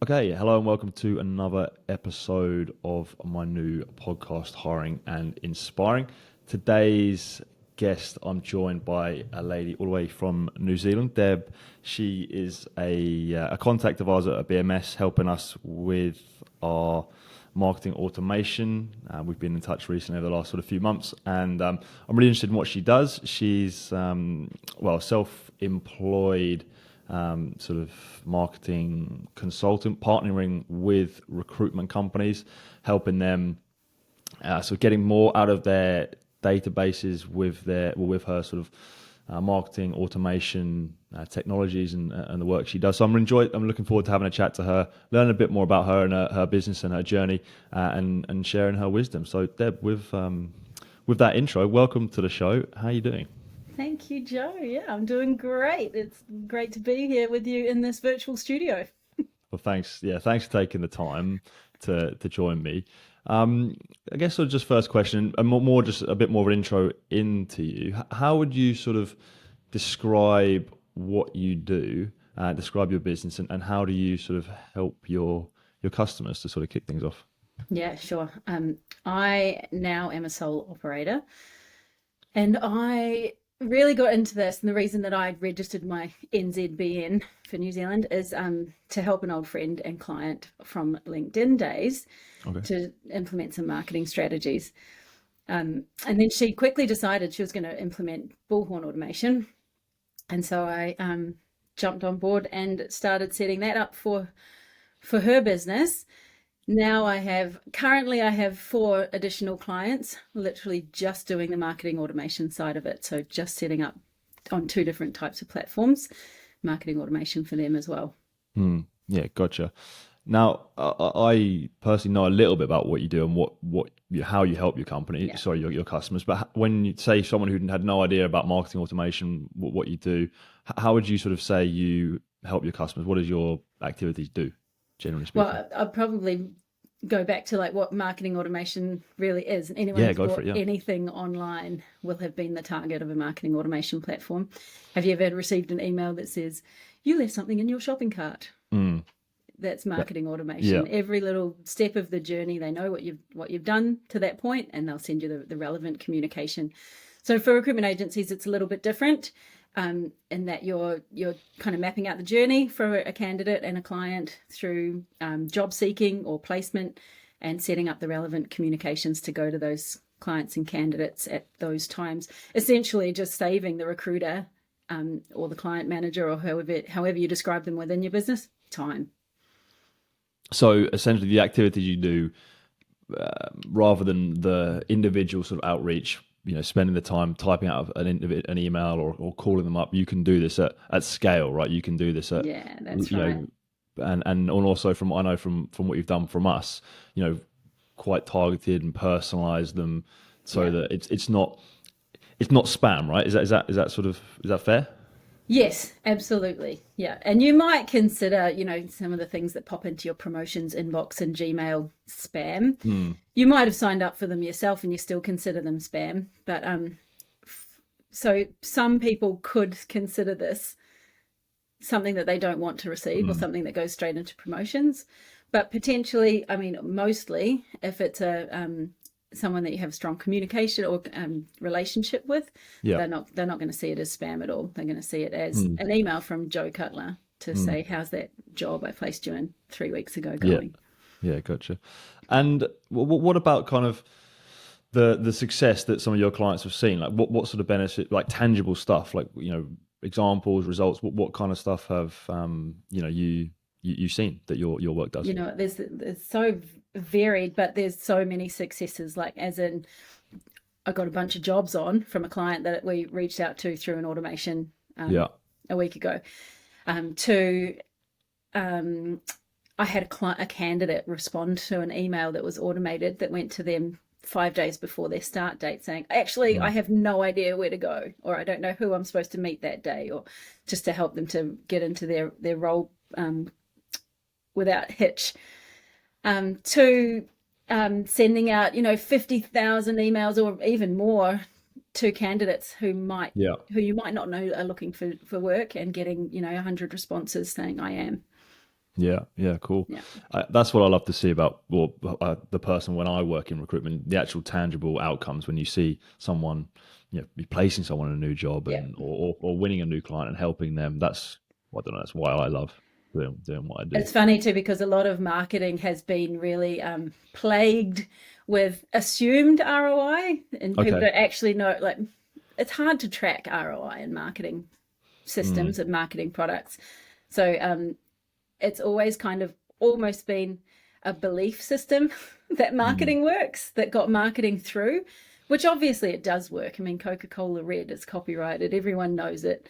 Okay, hello and welcome to another episode of my new podcast, Hiring and Inspiring. Today's guest, I'm joined by a lady all the way from New Zealand, Deb. She is a contact of ours at BMS, helping us with our marketing automation. We've been in touch recently over the last sort of few months, and I'm really interested in what she does. She's self-employed sort of marketing consultant, partnering with recruitment companies, helping them sort of getting more out of their databases with her sort of marketing automation technologies and the work she does. So I'm looking forward to having a chat to her, learn a bit more about her and her business and her journey, and sharing her wisdom. So Deb, with that intro, welcome to the show. How are you doing? Thank you, Joe. Yeah, I'm doing great. It's great to be here with you in this virtual studio. Well, thanks. Yeah, thanks for taking the time to join me. I guess sort of just first question, and more just a bit more of an intro into you. How would you sort of describe what you do, describe your business, and how do you sort of help your customers to sort of kick things off? Yeah, sure. I now am a sole operator, and I really got into this. And the reason that I registered my NZBN for New Zealand is to help an old friend and client from LinkedIn days Okay. to implement some marketing strategies. And then she quickly decided she was going to implement bullhorn automation. And so I jumped on board and started setting that up for her business. Now currently I have 4 additional clients, literally just doing the marketing automation side of it. So just setting up on 2 different types of platforms, marketing automation for them as well. Yeah, gotcha. Now, I personally know a little bit about what you do and how you help your company, Yeah. sorry, your customers. But when you say someone who had no idea about marketing automation, what you do, how would you sort of say you help your customers? What does your activities do, generally speaking? Well, I'll probably go back to like what marketing automation really is. And anyone Yeah, who's go for bought it. Yeah. anything online will have been the target of a marketing automation platform. Have you ever received an email that says, you left something in your shopping cart? Mm, That's that- marketing yeah. automation. Every little step of the journey, they know what you've done to that point, and they'll send you the relevant communication. So for recruitment agencies, it's a little bit different, in that you're kind of mapping out the journey for a candidate and a client through job seeking or placement, and setting up the relevant communications to go to those clients and candidates at those times. Essentially, just saving the recruiter or the client manager or however you describe them within your business time. So essentially, the activities you do, rather than the individual sort of outreach, spending the time typing out an email or calling them up, you can do this at scale, right? You can do this at, Yeah, that's you right. know, and also from what I know from what you've done from us, quite targeted and personalize them so Yeah. that it's not spam, right? Is that fair? Yes, absolutely. Yeah. And you might consider, some of the things that pop into your promotions inbox and Gmail spam. Hmm. You might have signed up for them yourself and you still consider them spam. But so some people could consider this something that they don't want to receive or Hmm. something that goes straight into promotions. But potentially, I mean, mostly if it's someone that you have strong communication or relationship with, Yeah. they're not going to see it as spam at all. They're going to see it as Hmm. an email from Joe Cutler to Hmm. say, how's that job I placed you in 3 weeks ago Yeah. going? Yeah. Gotcha. And what about kind of the success that some of your clients have seen? Like what sort of benefit, like tangible stuff, like examples, results. What kind of stuff have you've seen that your work does? There's so varied, but there's so many successes. Like, as in, I got a bunch of jobs on from a client that we reached out to through an automation Yeah. a week ago. To I had a candidate respond to an email that was automated that went to them 5 days before their start date, saying, actually, I Mm. have no idea where to go, or I don't know who I'm supposed to meet that day, or just to help them to get into their role without hitch. To sending out 50,000 emails or even more to candidates who Yeah. you might not know are looking for work, and getting 100 responses saying I am. Yeah, cool. Yeah. That's what I love to see about, well, the person when I work in recruitment, the actual tangible outcomes when you see someone, replacing someone in a new job Yeah. and or winning a new client and helping them. That's, well, I don't know. That's why I love doing what I do. It's funny too, because a lot of marketing has been really plagued with assumed ROI, and people Okay. don't actually know. Like, it's hard to track ROI in marketing Mm, systems and marketing products. So it's always kind of almost been a belief system that mm, marketing works, that got marketing through, which obviously it does work. I mean, Coca-Cola Red is copyrighted, everyone knows it.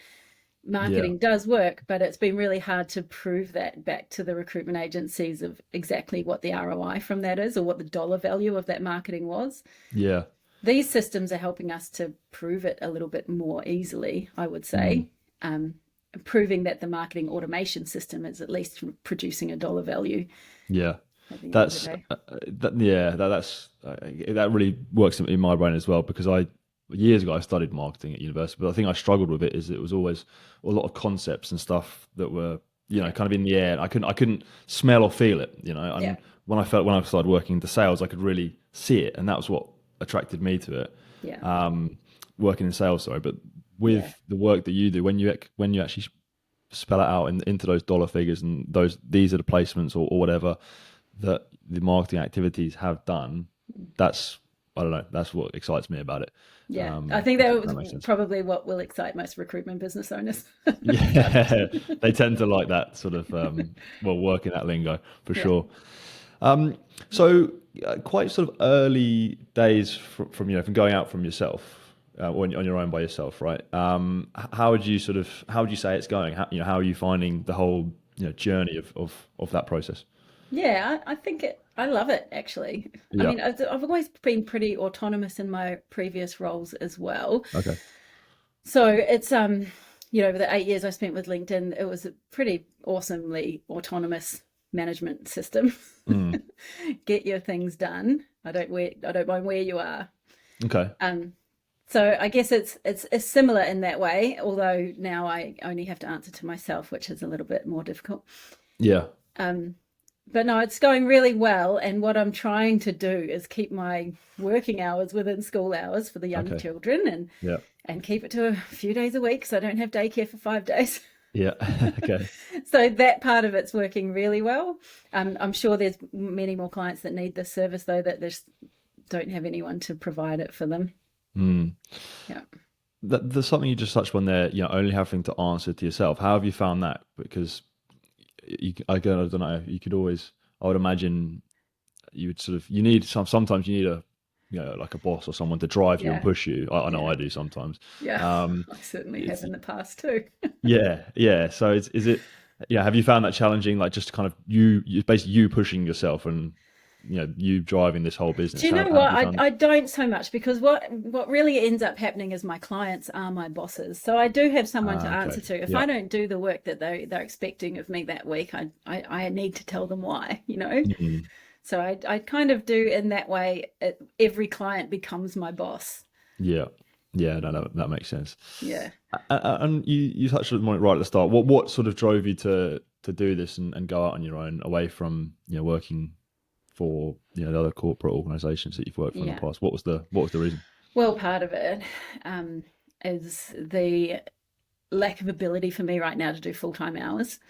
yeah. Marketing does work, but it's been really hard to prove that back to the recruitment agencies of exactly what the ROI from that is, or what the dollar value of that marketing was. Yeah. These systems are helping us to prove it a little bit more easily, I would Mm, say, um, proving that the marketing automation system is at least producing a dollar value yeah. at the end of the That's day. that really works in my brain as well, because I years ago I studied marketing at university, but I think I struggled with it is it was always a lot of concepts and stuff that were, Yeah, kind of in the air. I couldn't smell or feel it, yeah, and when I started working into sales, I could really see it, and that was what attracted me to it. yeah, Working in sales, sorry, but yeah, with the work that you do, when you actually spell it out into those dollar figures, and these are the placements, or whatever that the marketing activities have done, that's, I don't know, that's what excites me about it. yeah. I think that That was makes sense. probably what will excite most recruitment business owners. Yeah, they tend to like that sort of, well, work in that lingo for Yeah. sure. Um, so quite sort of early days from going out from yourself, on your own by yourself, right? How would you say it's going? How are you finding the whole, journey of that process? Yeah, I think I love it actually. I Yeah. mean, I've always been pretty autonomous in my previous roles as well. Okay. So it's the 8 years I spent with LinkedIn, it was a pretty awesomely autonomous management system. Mm. Get your things done. I don't mind where you are. Okay. Um, so I guess it's similar in that way, although now I only have to answer to myself, which is a little bit more difficult. Yeah. Um, but no, it's going really well. And what I'm trying to do is keep my working hours within school hours for the young Okay. children, Yeah. and keep it to a few days a week so I don't have daycare for 5 days. Yeah. Okay. So that part of it's working really well. I'm sure there's many more clients that need this service though, that they just don't have anyone to provide it for them. Mm. Yeah. There's something you just touched on there, only having to answer to yourself. How have you found that? Because again, I don't know, you could always, I would imagine you would sort of, sometimes you need like a boss or someone to drive you and Yeah. push you. I know Yeah. I do sometimes. Yeah. Um, I certainly have it's, in the past too. yeah, yeah. So is it, yeah, have you found that challenging? Like just kind of basically you pushing yourself and, you driving this whole Do business. you know How have what? you found it? I don't so much, because what really ends up happening is my clients are my bosses. So I do have someone to Ah, okay. answer to. If Yeah. I don't do the work that they're expecting of me that week, I need to tell them why, you know? Mhm. So I kind of do in that way. Every client becomes my boss. Yeah. Yeah, no, that makes sense. Yeah. And you touched on it right at the start. What sort of drove you to do this and go out on your own, away from working for the other corporate organisations that you've worked for in the Yeah. past? What was the reason? Well, part of it um, is the lack of ability for me right now to do full-time hours.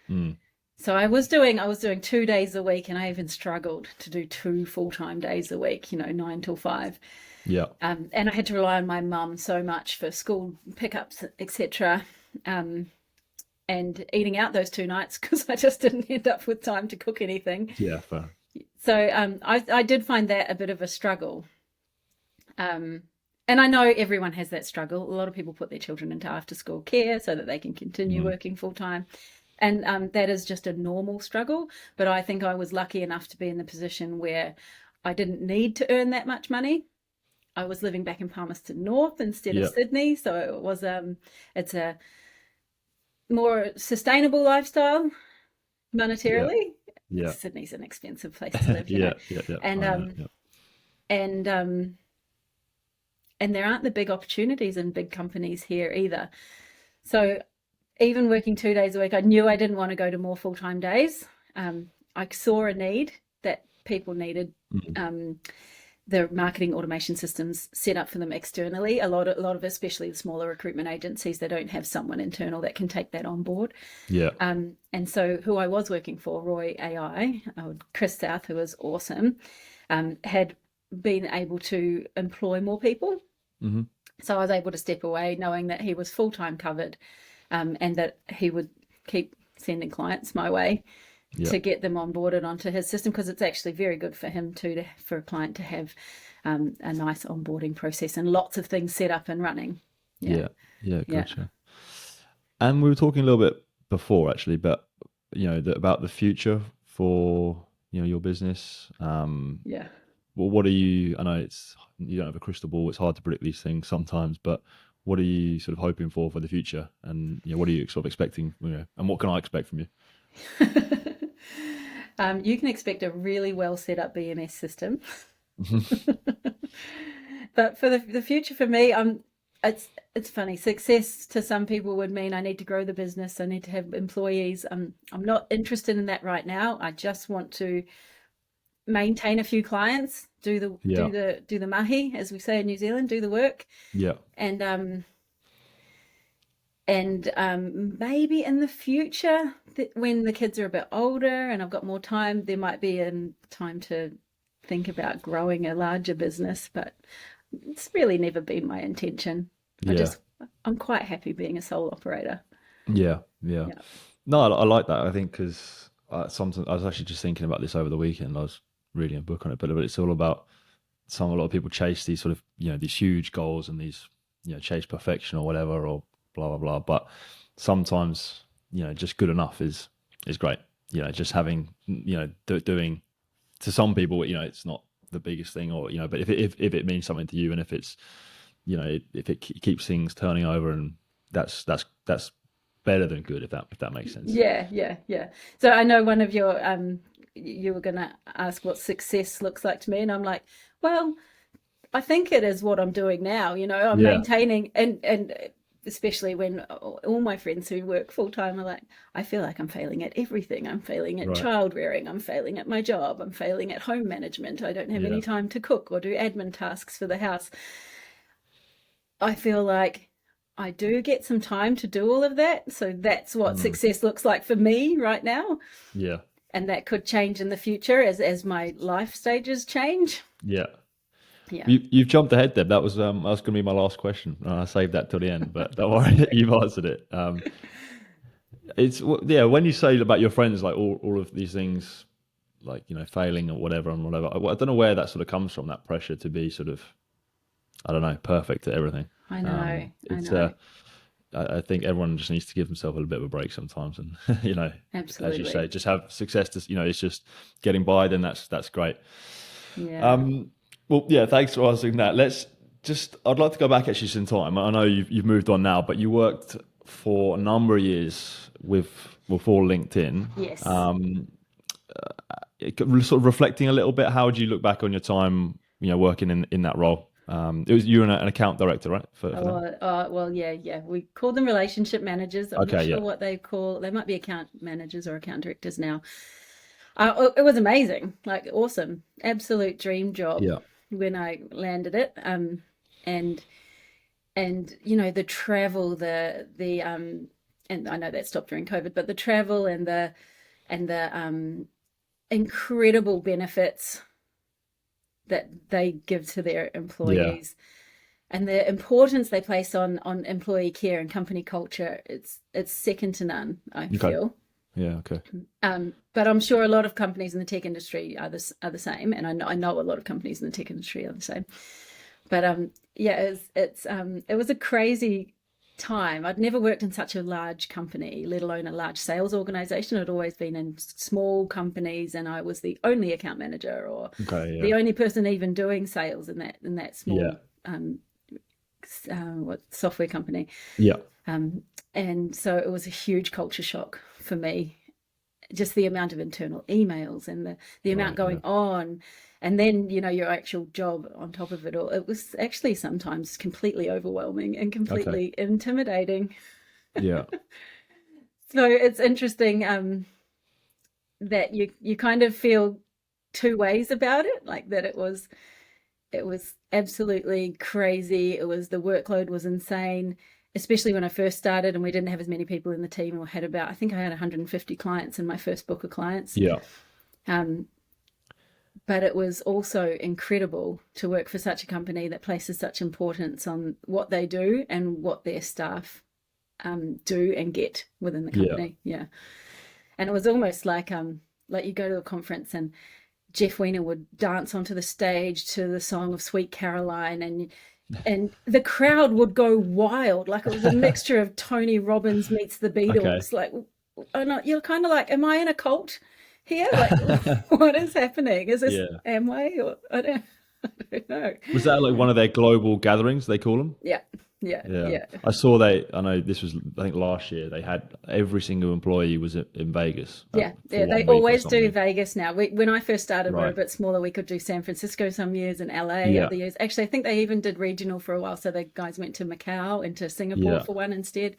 Mm, So I was doing 2 days a week, and I even struggled to do two full-time days a week, 9 till 5. yeah, And I had to rely on my mum so much for school pickups, etc. Um, and eating out those 2 nights because I just didn't end up with time to cook anything. yeah, fair. So I did find that a bit of a struggle. Um, and I know everyone has that struggle. A lot of people put their children into after school care so that they can continue Mm, working full time. And that is just a normal struggle. But I think I was lucky enough to be in the position where I didn't need to earn that much money. I was living back in Palmerston North instead of yeah, Sydney. So it's a more sustainable lifestyle yeah, monetarily. yeah, Sydney's an expensive place to live, yeah, yeah, yeah. and I know. Yeah. and um, and there aren't the big opportunities in big companies here either. So even working 2 days a week, I knew I didn't want to go to more full-time days. I saw a need that people needed. The marketing automation systems set up for them externally. A lot of especially the smaller recruitment agencies, they don't have someone internal that can take that on board. Yeah. And so who I was working for, Roy AI, Chris South, who was awesome, had been able to employ more people. Mm-hmm. So I was able to step away knowing that he was full-time covered, and that he would keep sending clients my way to get them onboarded onto his system, because it's actually very good for him too, for a client to have a nice onboarding process and lots of things set up and running. Yeah. Gotcha. And we were talking a little bit before actually, but about the future for your business. Well, what are you? I know you don't have a crystal ball. It's hard to predict these things sometimes, but what are you sort of hoping for the future? And what are you sort of expecting? And what can I expect from you? You can expect a really well set up BMS system. But for the future for me, it's funny. Success to some people would mean I need to grow the business. I need to have employees. I'm not interested in that right now. I just want to maintain a few clients, do the mahi, as we say in New Zealand, do the work. Yeah. And maybe in the future, when the kids are a bit older and I've got more time, there might be a time to think about growing a larger business, but it's really never been my intention. I'm quite happy being a sole operator. Yeah. No, I like that. I think because sometimes I was actually just thinking about this over the weekend. I was reading a book on it, but it's all about a lot of people chase these sort of these huge goals and these chase perfection or whatever, or blah blah blah. But sometimes just good enough is great. Just having doing, to some people it's not the biggest thing, or but if it means something to you, and if it's if it keeps things turning over, and that's better than good, if that makes sense. Yeah. So I know one of your you were going to ask what success looks like to me, and I'm like, well, I think it is what I'm doing now. I'm maintaining, and especially when all my friends who work full time are like, I feel like I'm failing at everything. I'm failing at child rearing. I'm failing at my job. I'm failing at home management. I don't have any time to cook or do admin tasks for the house. I feel like I do get some time to do all of that. So that's what success looks like for me right now. Yeah. And that could change in the future as my life stages change. Yeah. You've jumped ahead, Deb. That was going to be my last question. I saved that till the end, but don't worry, you've answered it. It's when you say about your friends, like all of these things, like failing or whatever and whatever. I don't know where that sort of comes from. That pressure to be sort of, I don't know, perfect at everything. I know. I think everyone just needs to give themselves a little bit of a break sometimes, and Absolutely. as you say, just have success. It's just getting by. Then that's great. Yeah. Well, yeah. Thanks for answering that. I'd like to go back actually some time. I know you've moved on now, but you worked for a number of years before LinkedIn. Yes. Sort of reflecting a little bit, how would you look back on your time, working in that role? It was you and an account director, right? Well, yeah. We call them relationship managers. I'm not sure what they call. They might be account managers or account directors now. It was amazing, like awesome, absolute dream job. Yeah. When I landed it, and the travel, and I know that stopped during COVID, but the travel and the incredible benefits that they give to their employees, and the importance they place on employee care and company culture, it's second to none, I feel. Yeah. Okay. But I'm sure a lot of companies in the tech industry are the same, and I know a lot of companies in the tech industry are the same. But it was a crazy time. I'd never worked in such a large company, let alone a large sales organization. I'd always been in small companies, and I was the only account manager, or the only person even doing sales in that small software company. Yeah. And so it was a huge culture shock for me, just the amount of internal emails and the amount going on, and then your actual job on top of it all. It was actually sometimes completely overwhelming and completely intimidating. Yeah. So it's interesting that you kind of feel two ways about it, like that it was absolutely crazy. It was, the workload was insane, especially when I first started and we didn't have as many people in the team. We had about, I think I had 150 clients in my first book of clients. Yeah. Um, but it was also incredible to work for such a company that places such importance on what they do and what their staff do and get within the company. Yeah. And it was almost like you go to a conference and Jeff Weiner would dance onto the stage to the song of Sweet Caroline, and the crowd would go wild. Like it was a mixture of Tony Robbins meets the Beatles. Okay. Like, you're kind of like, am I in a cult here? Like, what is happening? Is this Yeah. Amway? Or I don't know. Was that like one of their global gatherings, they call them? Yeah. Yeah. I know this was, I think last year, they had every single employee was in Vegas. Yeah, For they 1 week or always do something. Vegas now. When I first started, we were a Right. bit smaller. We could do San Francisco some years and LA Yeah. other years. Actually, I think they even did regional for a while. So the guys went to Macau and to Singapore Yeah. for one instead.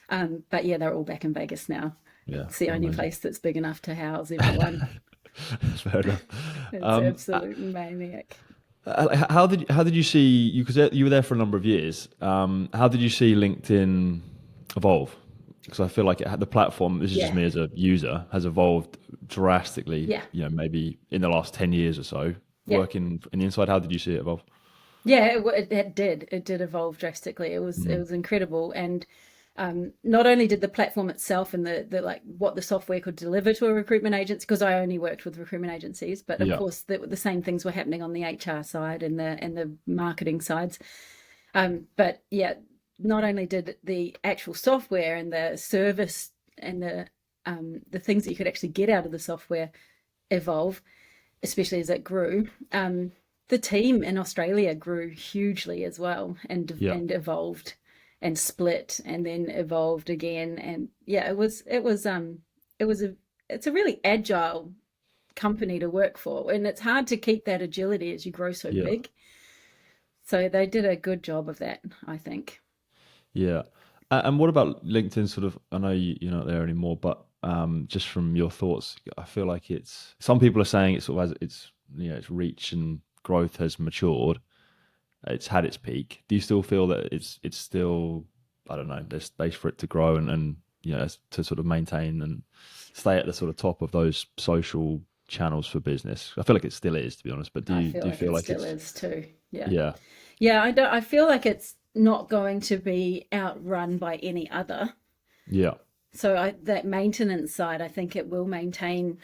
But yeah, they're all back in Vegas now. Yeah. It's the only Amazing. place that's big enough to house everyone. Fair enough. It's Um, absolute maniac. how did you see you, because you were there for a number of years? How did you see LinkedIn evolve? Because I feel like the platform, this is just Yeah, me as a user, has evolved drastically. yeah, Maybe in the last 10 years or so. yeah. Working in the inside, how did you see it evolve? Yeah, it did. It did evolve drastically. It Mm. was incredible, and not only did the platform itself and the like what the software could deliver to a recruitment agency, because I only worked with recruitment agencies, but of Yeah. course the same things were happening on the HR side and the marketing sides. But yeah, not only did the actual software and the service and the things that you could actually get out of the software evolve, especially as it grew. The team in Australia grew hugely as well, Yeah. and evolved and split and then evolved again. And yeah, it's a really agile company to work for, and it's hard to keep that agility as you grow so Yeah. big. So they did a good job of that, I think. Yeah. And what about LinkedIn sort of, I know you're not there anymore, but just from your thoughts, I feel like some people are saying it sort of has its reach and growth has matured. It's had its peak. Do you still feel that it's still, I don't know, there's space for it to grow and to sort of maintain and stay at the sort of top of those social channels for business? I feel like it still is, to be honest, but I do feel you like feel it like still it's, is too. Yeah. yeah, Yeah, I feel like it's not going to be outrun by any other. yeah, So that maintenance side, I think it will maintain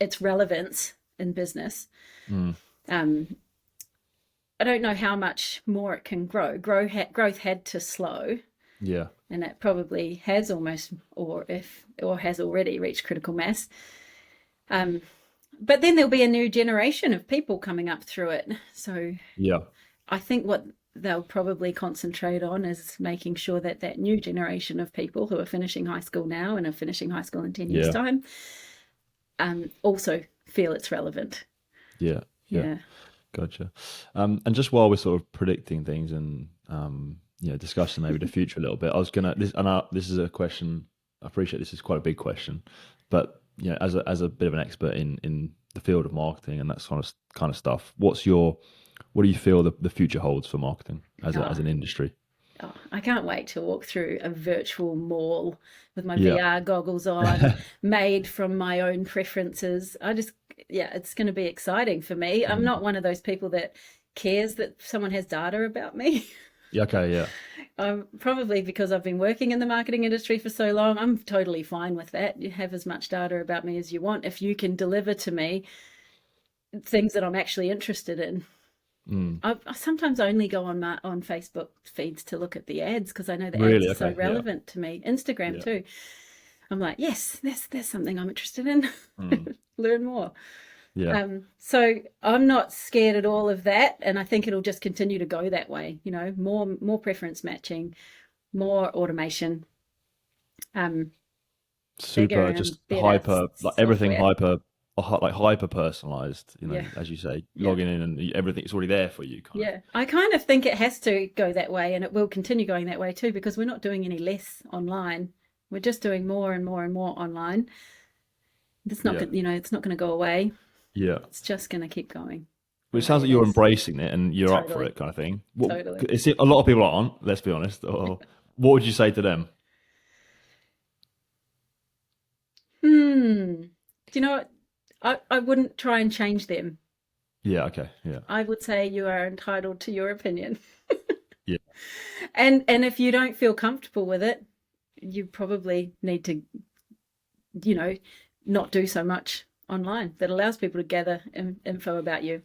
its relevance in business. mm, Um, I don't know how much more it can grow. Growth had to slow, yeah, and it probably has almost, or has already reached critical mass. But then there'll be a new generation of people coming up through it. So yeah, I think what they'll probably concentrate on is making sure that that new generation of people who are finishing high school now and are finishing high school in 10 years' yeah, time also feel it's relevant. yeah, yeah. Yeah. Gotcha. And just while we're sort of predicting things and discussing maybe the future a little bit, I was gonna this is a question. I appreciate this is quite a big question, but as a bit of an expert in the field of marketing and that kind of stuff, what do you feel the future holds for marketing as Oh, an industry? oh, I can't wait to walk through a virtual mall with my Yeah. VR goggles on, made from my own preferences. It's going to be exciting for me. I'm Mm. not one of those people that cares that someone has data about me. Yeah. Okay. Yeah. Probably because I've been working in the marketing industry for so long, I'm totally fine with that. You have as much data about me as you want if you can deliver to me things that I'm actually interested in. Mm. I sometimes only go on Facebook feeds to look at the ads because I know the ads Really? are so Okay. Yeah. relevant to me. Instagram Yeah. too. I'm like, yes, there's something I'm interested in. Mm. Learn more. Yeah. So I'm not scared at all of that, and I think it'll just continue to go that way. More preference matching, more automation, bigger Super. and Just better hyper, like everything software. hyper personalized. Yeah, As you say, yeah. logging in and everything is already there for you, kind of. Yeah, I kind of think it has to go that way, and it will continue going that way too, because we're not doing any less online. We're just doing more and more and more online. It's not Yeah. going, it's not going to go away. Yeah. It's just going to keep going Well, the it way sounds like it you're is. embracing it and you're up for Totally. it, kind of thing. Totally. A lot of people aren't. Let's be honest. Or what would you say to them? Hmm. Do you know what? I wouldn't try and change them. Yeah. Okay. Yeah. I would say you are entitled to your opinion. Yeah. And if you don't feel comfortable with it, you probably need to, you know, not do so much online that allows people to gather info about you.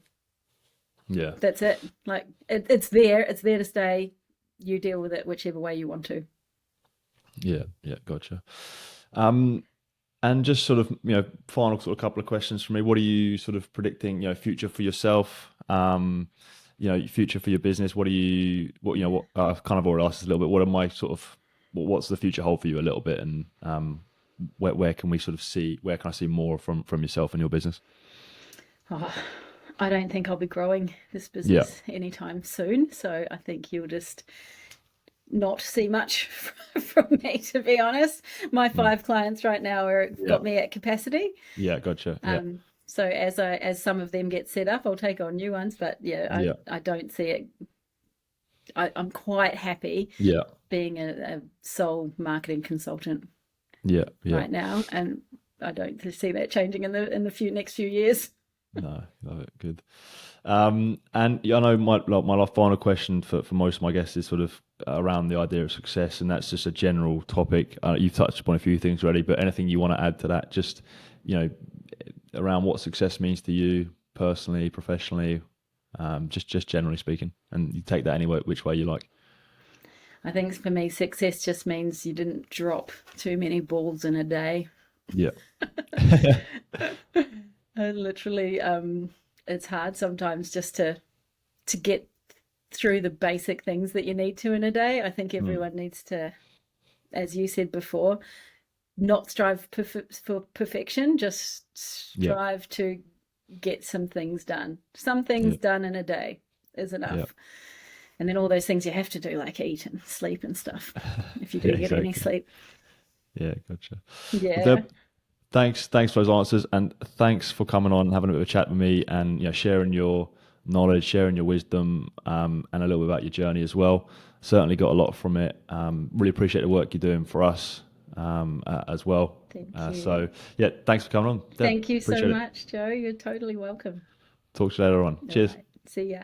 Yeah. That's it. Like it's there. It's there to stay. You deal with it whichever way you want to. Yeah. Yeah. Gotcha. Um, and just sort of, final sort of couple of questions for me. What are you sort of predicting, future for yourself? Future for your business. What I've kind of already asked this a little bit. What are my sort of, what's the future hold for you a little bit? And where can we sort of see, where can I see more from yourself and your business? Oh, I don't think I'll be growing this Yeah. business anytime soon. So I think you'll just not see much from me, to be honest. My Mm. 5 clients right now are Yeah. got me at capacity. Yeah. Gotcha. Yeah. So as some of them get set up, I'll take on new ones. But yeah, Yeah. I don't see it. I'm quite happy Yeah. being a sole marketing consultant Yeah. Yeah. right now, and I don't see that changing in the next few years. No, love it. Good. And yeah, I know my final question for most of my guests is sort of around the idea of success, and that's just a general topic. You've touched upon a few things already, but anything you want to add to that, just you know, around what success means to you personally, professionally, just generally speaking, and you take that any which way you like. I think for me, success just means you didn't drop too many balls in a day. Yeah. Literally, it's hard sometimes just to get through the basic things that you need to in a day. I think Mm. everyone needs to, as you said before, not strive for perfection, just Yeah. strive to get some things done. Some Yeah. things done in a day is Yeah. enough. And then all those things you have to do, like eat and sleep and stuff, if you Yeah. do get any Exactly. sleep. Yeah. Gotcha. Well, Yeah. Deb, thanks for those answers, and thanks for coming on and having a bit of a chat with me, and sharing your knowledge, sharing your wisdom, and a little bit about your journey as well. Certainly got a lot from it. Really appreciate the work you're doing for us as well. Thank you. So yeah, thanks for coming on, Deb. Thank you so Appreciate it. much, Joe. You're totally welcome. Talk to you later on. All Cheers. right. See ya.